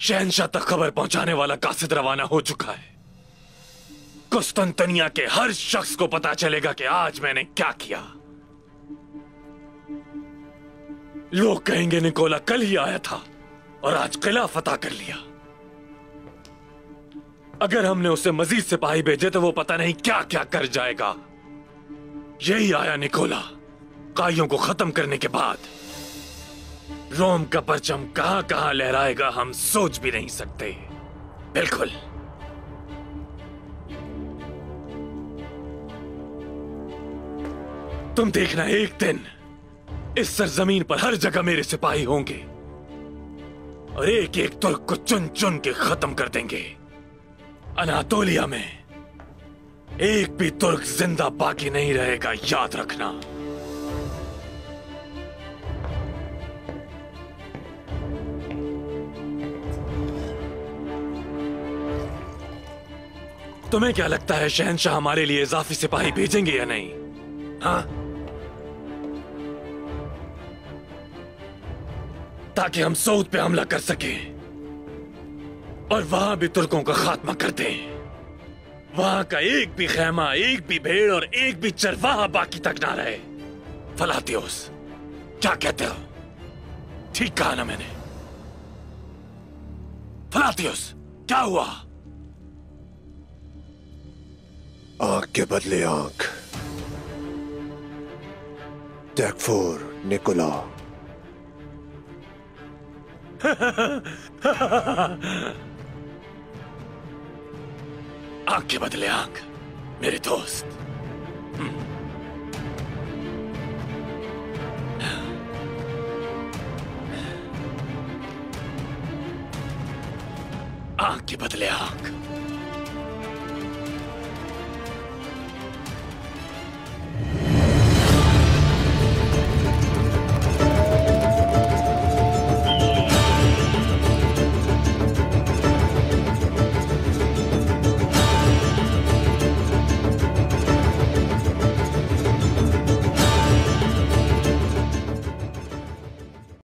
शहंशाह तक खबर पहुंचाने वाला कासिद रवाना हो चुका है। कुस्तुनतनिया के हर शख्स को पता चलेगा कि आज मैंने क्या किया। लोग कहेंगे निकोला कल ही आया था और आज किला फतह कर लिया। अगर हमने उसे मजीद सिपाही भेजे तो वो पता नहीं क्या क्या कर जाएगा। यही आया निकोला काइयों को खत्म करने के बाद। रोम का परचम कहां कहां लहराएगा हम सोच भी नहीं सकते। बिल्कुल। तुम देखना, एक दिन इस सरजमीन पर हर जगह मेरे सिपाही होंगे और एक एक तुर्क को चुन चुन के खत्म कर देंगे। अनातोलिया में एक भी तुर्क जिंदा बाकी नहीं रहेगा, याद रखना। तुम्हें क्या लगता है शहंशाह हमारे लिए इजाफी सिपाही भेजेंगे या नहीं? हाँ, ताकि हम सऊद पे हमला कर सकें और वहां भी तुर्कों का खात्मा कर दें। वहां का एक भी खैमा, एक भी भेड़ और एक भी चरवाहा बाकी तक ना रहे। फलातियोस, क्या कहते हो? ठीक कहा ना मैंने? फलातियोस, क्या हुआ? आंख के बदले आंख। टैकफोर निकोला। आंख के बदले आंख, मेरे दोस्त। आंख के बदले आंख।